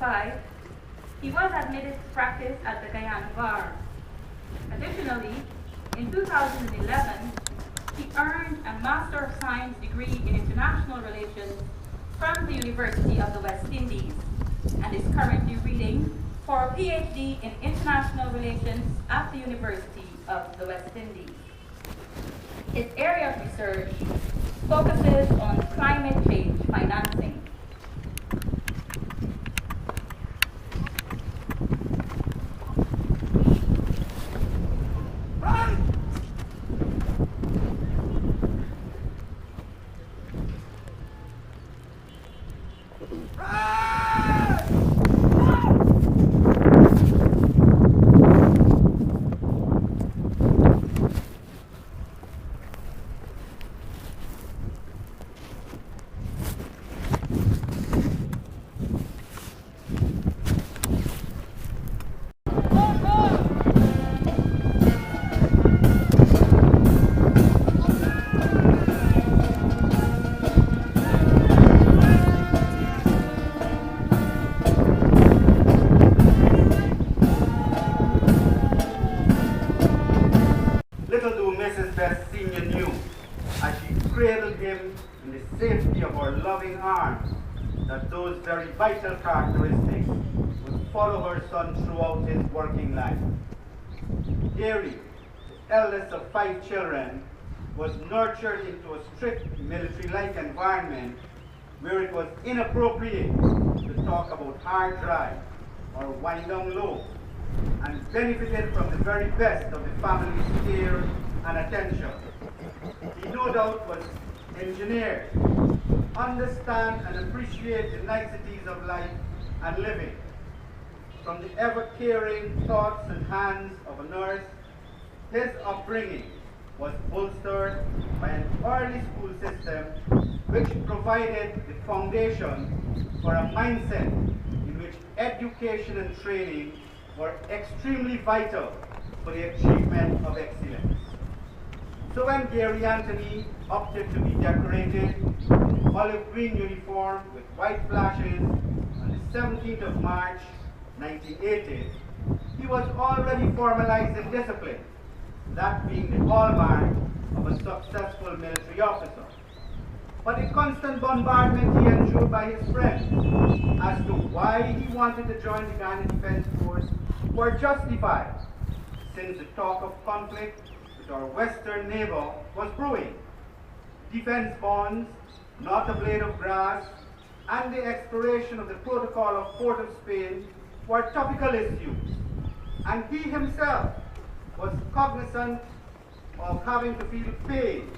1995, he was admitted to practice at the Guyana Bar. Additionally, in 2011, he earned a Master of Science degree in International Relations from the University of the West Indies and is currently reading for a PhD in International Relations at the University of the West Indies. His area of research focuses on climate change financing. Little do Mrs. Best Sr. knew, as she cradled him in the safety of her loving arms, that those very vital characteristics would follow her son throughout his working life. Gary, the eldest of 5 children, was nurtured into a strict military-like environment where it was inappropriate to talk about hard drive or wind down low, and benefited from the very best of the family's care and attention. He no doubt was engineered to understand and appreciate the niceties of life and living. From the ever-caring thoughts and hands of a nurse, his upbringing was bolstered by an early school system which provided the foundation for a mindset in which education and training were extremely vital for the achievement of excellence. So when Gary Anthony opted to be decorated in the olive green uniform with white flashes on the 17th of March 1980, he was already formalized in discipline, that being the hallmark of a successful military officer. But the constant bombardment he endured by his friends as to why he wanted to join the Ghana Defense Force were justified, since the talk of conflict with our Western neighbor was brewing. Defense bonds, not a blade of grass, and the expiration of the Protocol of Port of Spain were topical issues, and he himself was cognizant of having to feel pain,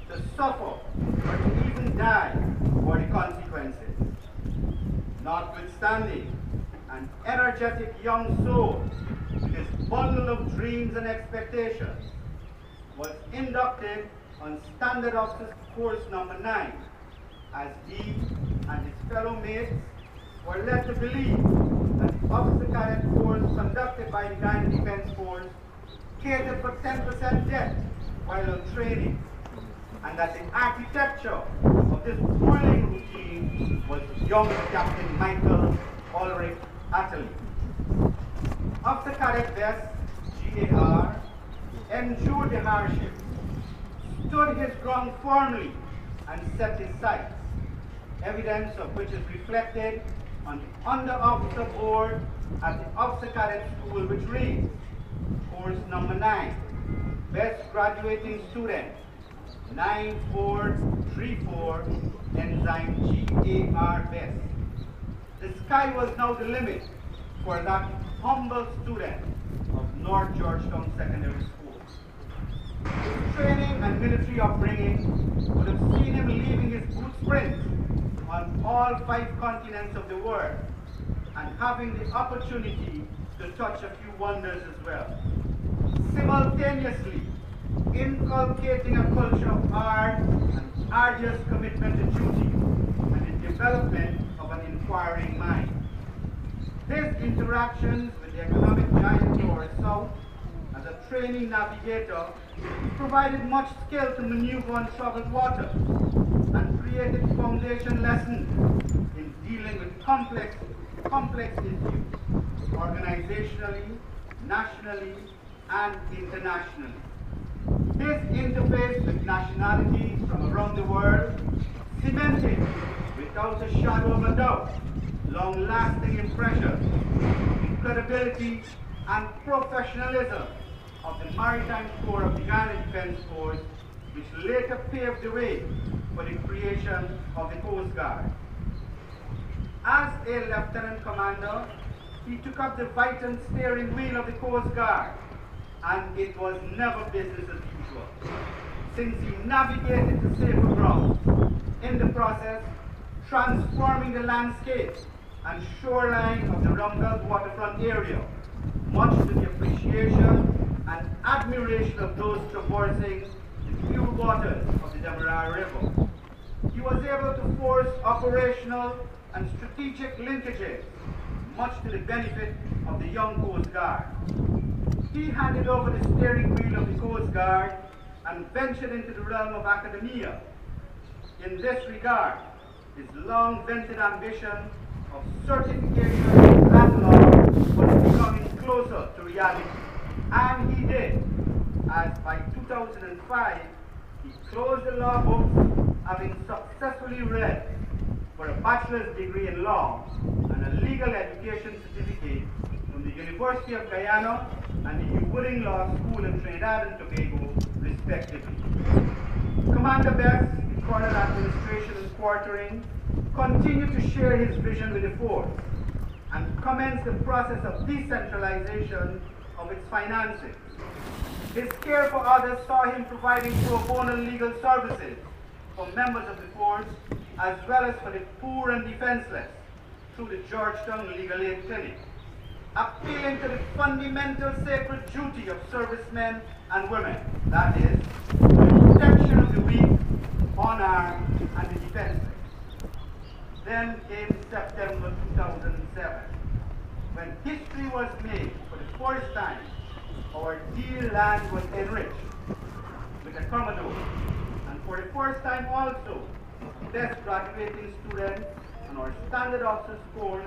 to suffer, or to even die for the consequences. Notwithstanding, an energetic young soul with his bundle of dreams and expectations was inducted on Standard Officer Course number 9, as he and his fellow mates were led to believe that the officer cadet course conducted by the Ghana Defense Force catered for 10% debt while on training, and that the architecture of this grueling routine was young Captain Michael Ulrich Atterley. Officer Cadet Best, GAR, endured the hardships, stood his ground firmly, and set his sights, evidence of which is reflected on the under-officer board at the Officer Cadet School, which reads, Course number 9, Best Graduating Student, 9434, Enzyme GAR Best. The sky was now the limit for that humble student of North Georgetown Secondary School. His training and military upbringing would have seen him leaving his boot sprint on all 5 continents of the world and having the opportunity to touch a few wonders as well. Simultaneously, inculcating a culture of hard and arduous commitment to duty and the development of an inquiring mind. His interactions with the economic giant to our south as a training navigator provided much skill to maneuver on troubled waters and created foundation lessons in dealing with complex complex issues, organizationally, nationally, and internationally. His interface with nationalities from around the world cemented, without a shadow of a doubt, long-lasting impressions, the credibility and professionalism of the Maritime Corps of the Guyana Defense Force, which later paved the way for the creation of the Coast Guard. As a lieutenant commander, he took up the vital steering wheel of the Coast Guard, and it was never business as usual, since he navigated to safer ground, in the process transforming the landscape and shoreline of the Rumbelt waterfront area, much to the appreciation and admiration of those traversing the pure waters of the Demerara River. He was able to force operational and strategic linkages, much to the benefit of the young Coast Guard. He handed over the steering wheel of the Coast Guard and ventured into the realm of academia. In this regard, his long-vented ambition of certification in land law was becoming closer to reality. And he did, as by 2005, he closed the law books, having successfully read for a bachelor's degree in law and a legal education certificate from the University of Guyana and the New Wooding Law School in Trinidad and Tobago, respectively. Commander Best, the Colonel Administration and Quartering, continued to share his vision with the force and commenced the process of decentralization of its finances. His care for others saw him providing pro bono legal services for members of the force, as well as for the poor and defenseless, through the Georgetown Legal Aid Clinic, appealing to the fundamental sacred duty of servicemen and women, that is, the protection of the weak, unarmed, and the defenseless. Then came September 2007, when history was made for the first time. Our dear land was enriched with a Commodore, and for the first time also, best graduating student on our standard officers course,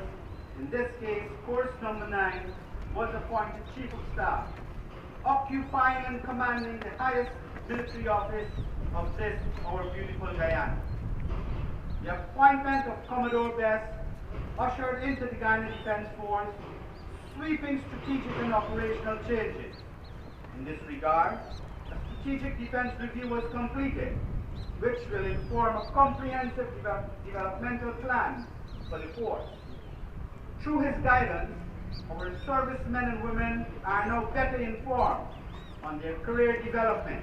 in this case course number 9, was appointed Chief of Staff, occupying and commanding the highest military office of this our beautiful Guyana. The appointment of Commodore Best ushered into the Guyana Defense Force sweeping strategic and operational changes. In this regard, a strategic defense review was completed, which will inform a comprehensive developmental plan for the force. Through his guidance, our servicemen and women are now better informed on their career development,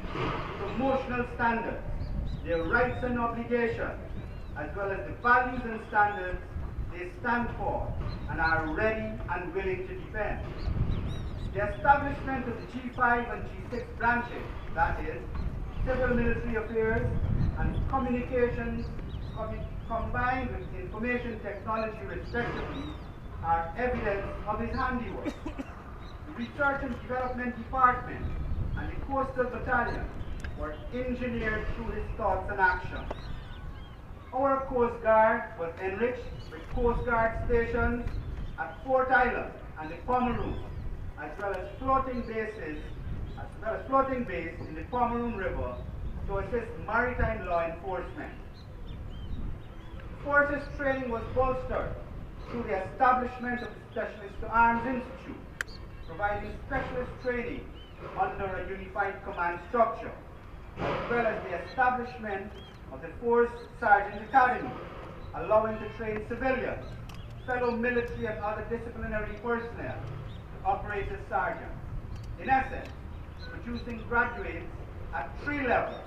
promotional standards, their rights and obligations, as well as the values and standards they stand for and are ready and willing to defend. The establishment of the G5 and G6 branches, that is, civil military affairs and communications combined with information technology respectively, are evidence of his handiwork. The Research and Development Department and the Coastal Battalion were engineered through his thoughts and actions. Our Coast Guard was enriched with Coast Guard stations at Fort Island and the Pomeroon, as well as floating base in the Pomeroon River to assist maritime law enforcement. Forces training was bolstered through the establishment of the Specialist to Arms Institute, providing specialist training under a unified command structure, as well as the establishment of the Force Sergeant Academy, allowing to train civilians, fellow military and other disciplinary personnel to operate as sergeants. In essence, producing graduates at 3 levels: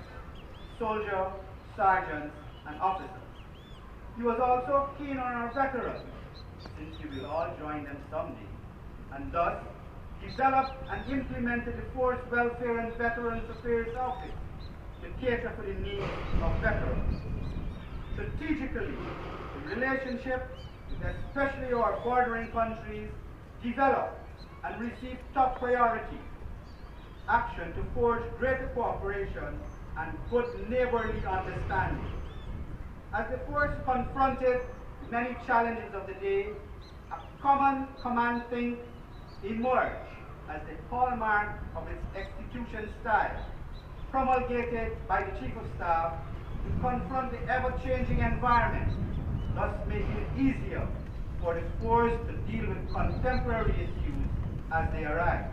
soldier, sergeants, and officers. He was also keen on our veterans, since we will all join them someday, and thus developed and implemented the Force Welfare and Veterans Affairs Office to cater for the needs of veterans. Strategically, the relationship with especially our bordering countries developed and received top priority action to forge greater cooperation and good neighborly understanding. As the force confronted many challenges of the day, a common command think emerged as the hallmark of its execution style, promulgated by the Chief of Staff to confront the ever-changing environment, thus making it easier for the force to deal with contemporary issues as they arise.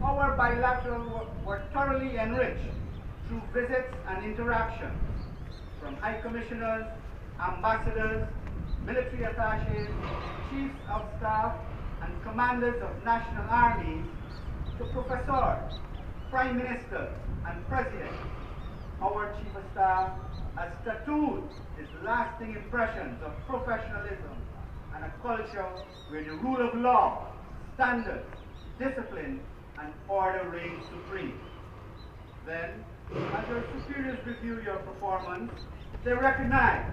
Our bilateral were thoroughly enriched through visits and interactions from High Commissioners, Ambassadors, military attaches, Chiefs of Staff, and Commanders of national armies to professors, Prime Ministers, and Presidents. Our Chief of Staff has tattooed his lasting impressions of professionalism and a culture where the rule of law, standards, discipline, and order reign supreme. Then, as your superiors review your performance, they recognize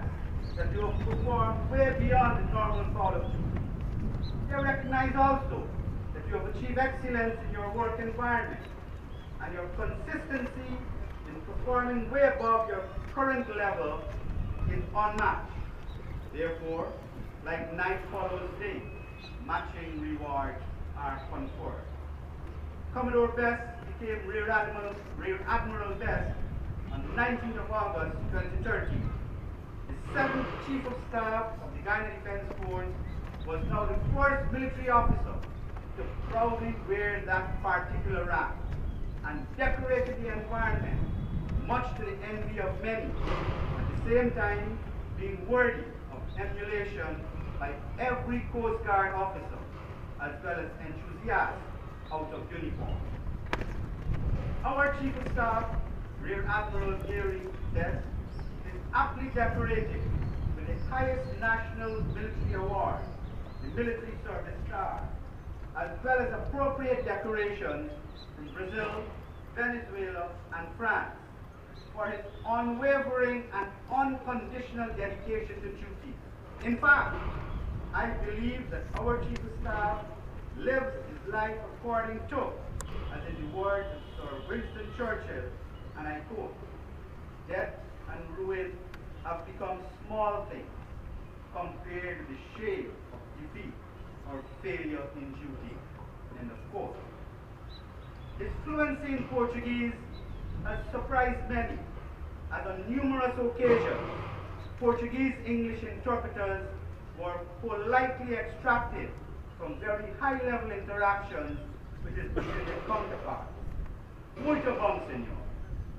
that you have performed way beyond the normal call of duty. They recognize also that you have achieved excellence in your work environment, and your consistency in performing way above your current level is unmatched. Therefore, like night follows day, matching rewards are conferred. Commodore Best became Rear Admiral Best on the 19th of August 2013. The 7th Chief of Staff of the Guyana Defense Force was now the first military officer to proudly wear that particular rank and decorated the environment, much to the envy of many, at the same time being worthy of emulation by every Coast Guard officer, as well as enthusiasts out of uniform. Our Chief of Staff, Rear Admiral Gary A R, is aptly decorated with the highest national military award, the Military Service Star, as well as appropriate decorations from Brazil, Venezuela, and France for his unwavering and unconditional dedication to duty. In fact, I believe that our Chief of Staff lives his life according to, as in the words of Sir Winston Churchill, and I quote, "Death and ruin have become small things compared to the shame of defeat or failure in duty." End of quote. His fluency in Portuguese has surprised many, as on numerous occasions, Portuguese-English interpreters were politely extracted from very high-level interactions with his Brazilian counterparts. Muito bom, senhor.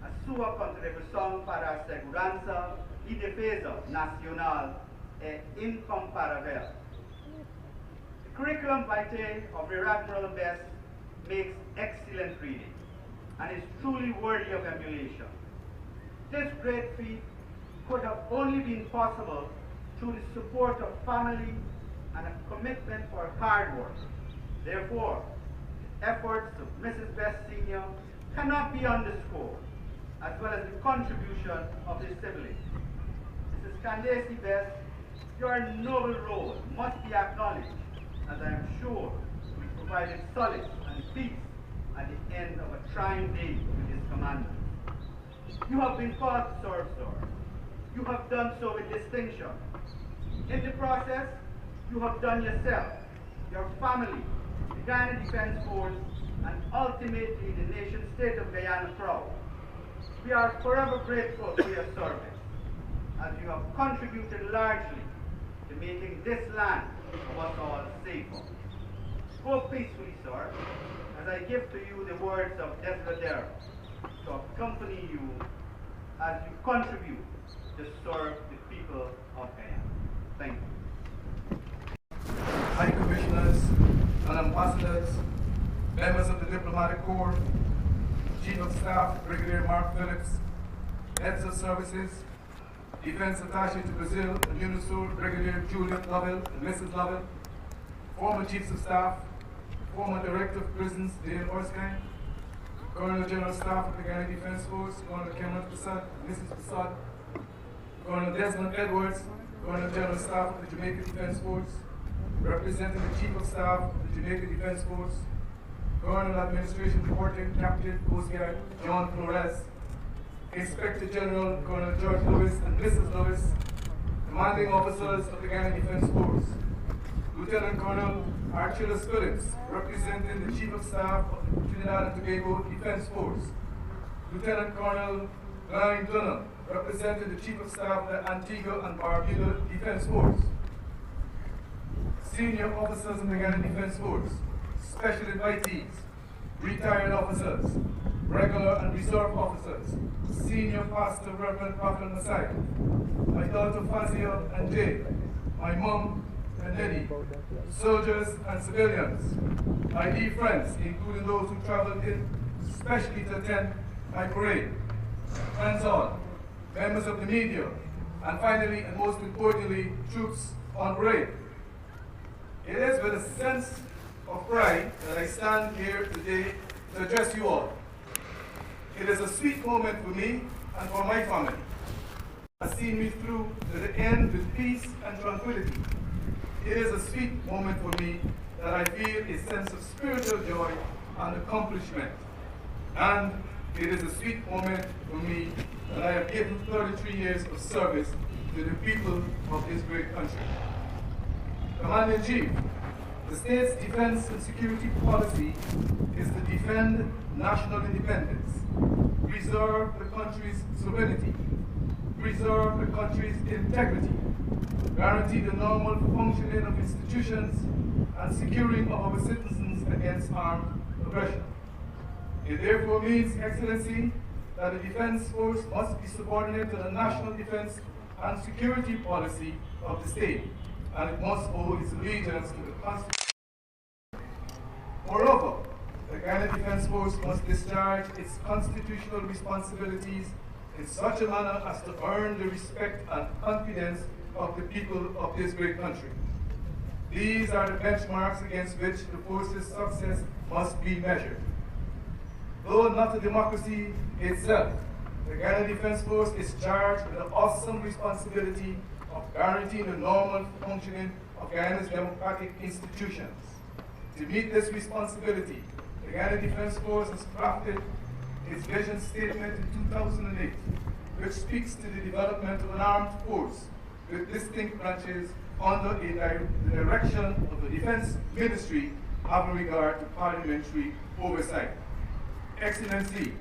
A sua contribuição para a segurança e defesa nacional é incomparável. The curriculum vitae of Rear Admiral Best makes excellent reading and is truly worthy of emulation. This great feat could have only been possible through the support of family and a commitment for hard work. Therefore, the efforts of Mrs. Best Sr. cannot be underscored, as well as the contribution of his siblings. Mrs. Candace Best, your noble role must be acknowledged, as I am sure will provide solace and peace at the end of a trying day with his commanders. You have been called to serve, sir. You have done so with distinction. In the process, you have done yourself, your family, the Guyana Defense Force, and ultimately the nation-state of Guyana proud. We are forever grateful for your service, as you have contributed largely to making this land of us all safer. Go peacefully, sir, as I give to you the words of Brigadier to accompany you as you contribute to serve the people of Guyana. Thank you. High Commissioners and Ambassadors, members of the Diplomatic Corps, Chief of Staff Brigadier Mark Phillips, Heads of Services, Defense Attaché to Brazil and UNISUR Brigadier Juliet Lovell and Mrs. Lovell, former Chiefs of Staff, former Director of Prisons Dale Erskine, Colonel General Staff of the Guyana Defense Force, Colonel Cameron Prasad and Mrs. Prasad, Colonel Desmond Edwards, Colonel General Staff of the Jamaica Defense Force, representing the Chief of Staff of the Jamaica Defense Force, Colonel Administration Reporting Captain Coast Guard John Flores, Inspector General Colonel George Lewis and Mrs. Lewis, commanding officers of the Guyana Defense Force, Lieutenant Colonel Archelaus Phillips, representing the Chief of Staff of the Trinidad and Tobago Defense Force. Lieutenant Colonel Brian Dunham, representing the Chief of Staff of the Antigua and Barbuda Defense Force. Senior officers in the Ghana Defense Force, special invitees, retired officers, regular and reserve officers, Senior Pastor Reverend Prophet Messiah, my daughter Fazia and Jay, my mom and Eddie, soldiers and civilians, my dear friends, including those who traveled in especially to attend my parade, friends all, members of the media, and finally and most importantly, troops on parade. It is with a sense of pride that I stand here today to address you all. It is a sweet moment for me and for my family. It has seen me through to the end with peace and tranquility. It is a sweet moment for me that I feel a sense of spiritual joy and accomplishment. And it is a sweet moment for me that I have given 33 years of service to the people of this great country. Commander-in-Chief, the state's defense and security policy is to defend national independence, preserve the country's sovereignty, preserve the country's integrity, guarantee the normal functioning of institutions, and securing of our citizens against armed aggression. It therefore means, Excellency, that the Defense Force must be subordinate to the national defense and security policy of the state, and it must owe its allegiance to the Constitution. Moreover, the Ghana Defense Force must discharge its constitutional responsibilities in such a manner as to earn the respect and confidence of the people of this great country. These are the benchmarks against which the force's success must be measured. Though not a democracy itself, the Ghana Defense Force is charged with the awesome responsibility of guaranteeing the normal functioning of Ghana's democratic institutions. To meet this responsibility, the Ghana Defense Force has crafted its vision statement in 2008, which speaks to the development of an armed force with distinct branches under the direction of the Defense Ministry having regard to parliamentary oversight. Excellency,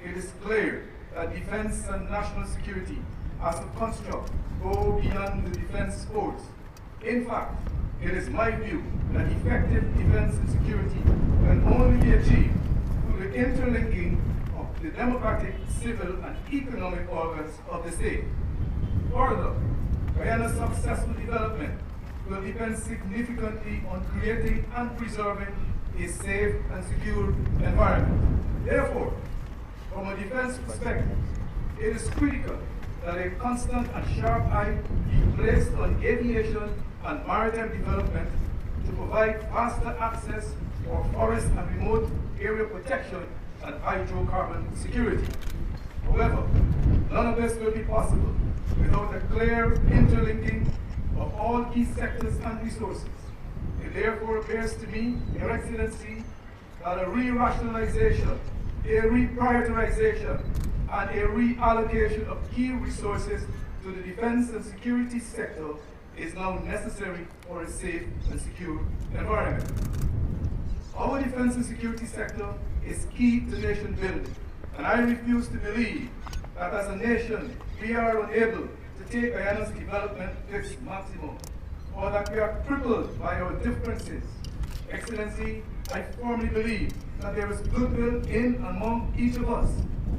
it is clear that defense and national security as a construct go beyond the defense force. In fact, it is my view that effective defense and security can only be achieved through the interlinking of the democratic, civil, and economic organs of the state. Further, Guyana's successful development will depend significantly on creating and preserving a safe and secure environment. Therefore, from a defense perspective, it is critical that a constant and sharp eye be placed on aviation and maritime development to provide faster access for forest and remote area protection and hydrocarbon security. However, none of this will be possible without a clear interlinking of all key sectors and resources. It therefore appears to me, Your Excellency, that a re-rationalization, a reprioritization, and a reallocation of key resources to the defense and security sector is now necessary for a safe and secure environment. Our defense and security sector is key to nation building, and I refuse to believe that as a nation we are unable to take Guyana's development to its maximum, or that we are crippled by our differences. Excellency, I firmly believe that there is goodwill in and among each of us.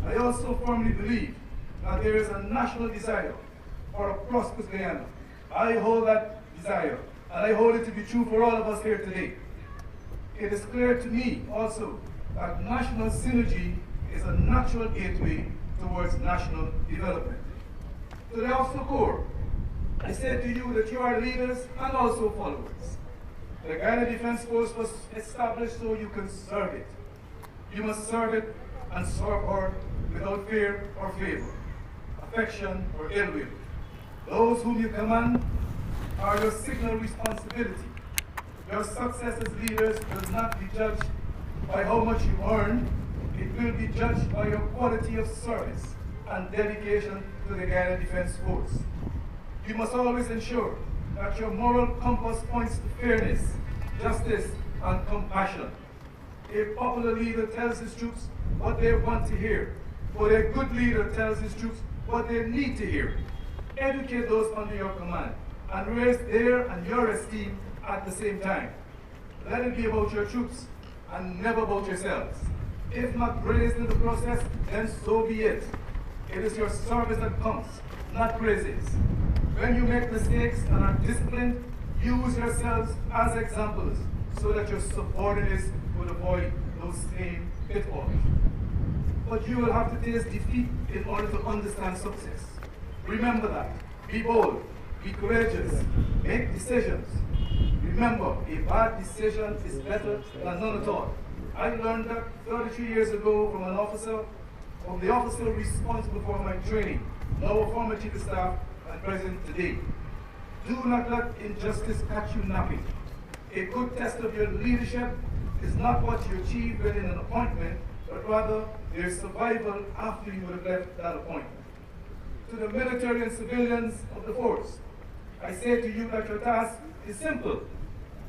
I also firmly believe that there is a national desire for a prosperous Guyana. I hold that desire, and I hold it to be true for all of us here today. It is clear to me also that national synergy is a natural gateway towards national development. To the officer corps, I say to you that you are leaders and also followers. The Guyana Defense Force was established so you can serve it. You must serve it and serve her without fear or favor, affection or ill will. Those whom you command are your signal responsibility. Your success as leaders will not be judged by how much you earn. It will be judged by your quality of service and dedication to the Guyana Defense Force. You must always ensure that your moral compass points to fairness, justice, and compassion. A popular leader tells his troops what they want to hear, but a good leader tells his troops what they need to hear. Educate those under your command and raise their and your esteem at the same time. Let it be about your troops and never about yourselves. If not praised in the process, then so be it. It is your service that counts, not praises. When you make mistakes and are disciplined, use yourselves as examples so that your subordinates will avoid those same pitfalls. But you will have to taste defeat in order to understand success. Remember that. Be bold, be courageous, make decisions. Remember, a bad decision is better than none at all. I learned that 33 years ago from the officer responsible for my training, now a former chief of staff and present today. Do not let injustice catch you napping. A good test of your leadership is not what you achieve within an appointment, but rather their survival after you would have left that appointment. To the military and civilians of the force, I say to you that your task is simple.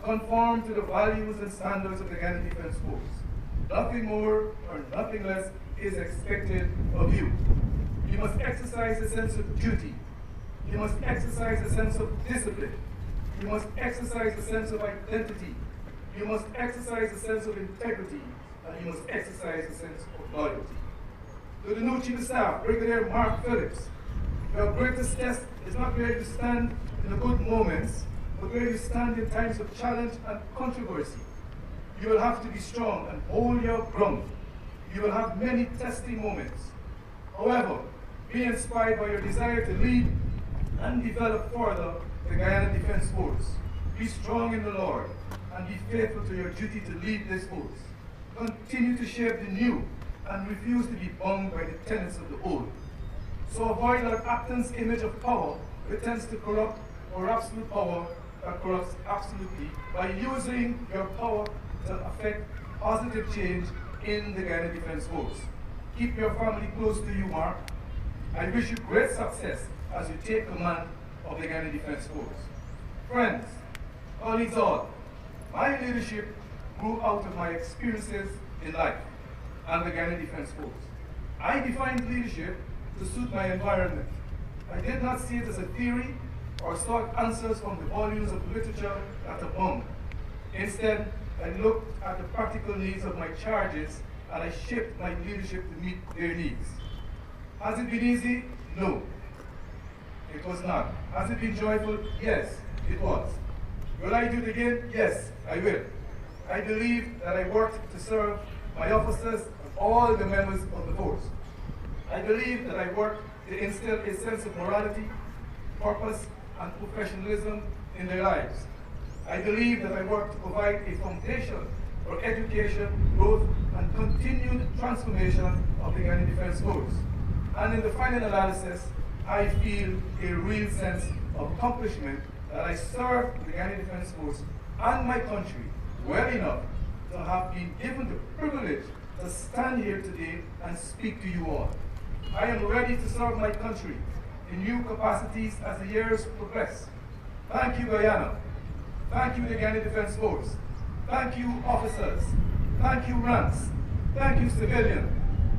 Conform to the values and standards of the Ghana Defense Force. Nothing more or nothing less is expected of you. You must exercise a sense of duty. You must exercise a sense of discipline. You must exercise a sense of identity. You must exercise a sense of integrity. And you must exercise a sense of loyalty. To the new Chief of Staff, Brigadier Mark Phillips, your greatest test is not where you stand in the good moments, but where you stand in times of challenge and controversy. You will have to be strong and hold your ground. You will have many testing moments. However, be inspired by your desire to lead and develop further the Guyana Defense Force. Be strong in the Lord and be faithful to your duty to lead this force. Continue to shape the new and refuse to be bound by the tenets of the old. So avoid that Acton's image of power which tends to corrupt, or absolute power that corrupts absolutely, by using your power to affect positive change in the Guyana Defense Force. Keep your family close to you, Mark. I wish you great success as you take command of the Guyana Defense Force. Friends, colleagues all, my leadership grew out of my experiences in life and the Guyana Defense Force. I defined leadership to suit my environment. I did not see it as a theory or sought answers from the volumes of literature that abound. Instead, I looked at the practical needs of my charges and I shaped my leadership to meet their needs. Has it been easy? No, it was not. Has it been joyful? Yes, it was. Will I do it again? Yes, I will. I believe that I worked to serve my officers and all the members of the force. I believe that I worked to instill a sense of morality, purpose, and professionalism in their lives. I believe that I work to provide a foundation for education, growth, and continued transformation of the Guyana Defense Force. And in the final analysis, I feel a real sense of accomplishment that I served the Guyana Defense Force and my country well enough to have been given the privilege to stand here today and speak to you all. I am ready to serve my country in new capacities as the years progress. Thank you, Guyana. Thank you, the Guyana Defense Force. Thank you, officers. Thank you, ranks. Thank you, civilian.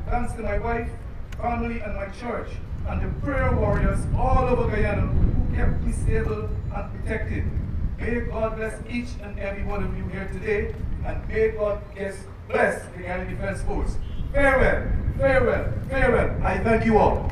Thanks to my wife, family, and my church, and the prayer warriors all over Guyana who kept me stable and protected. May God bless each and every one of you here today, and may God bless the Guyana Defense Force. Farewell, farewell, farewell. I thank you all.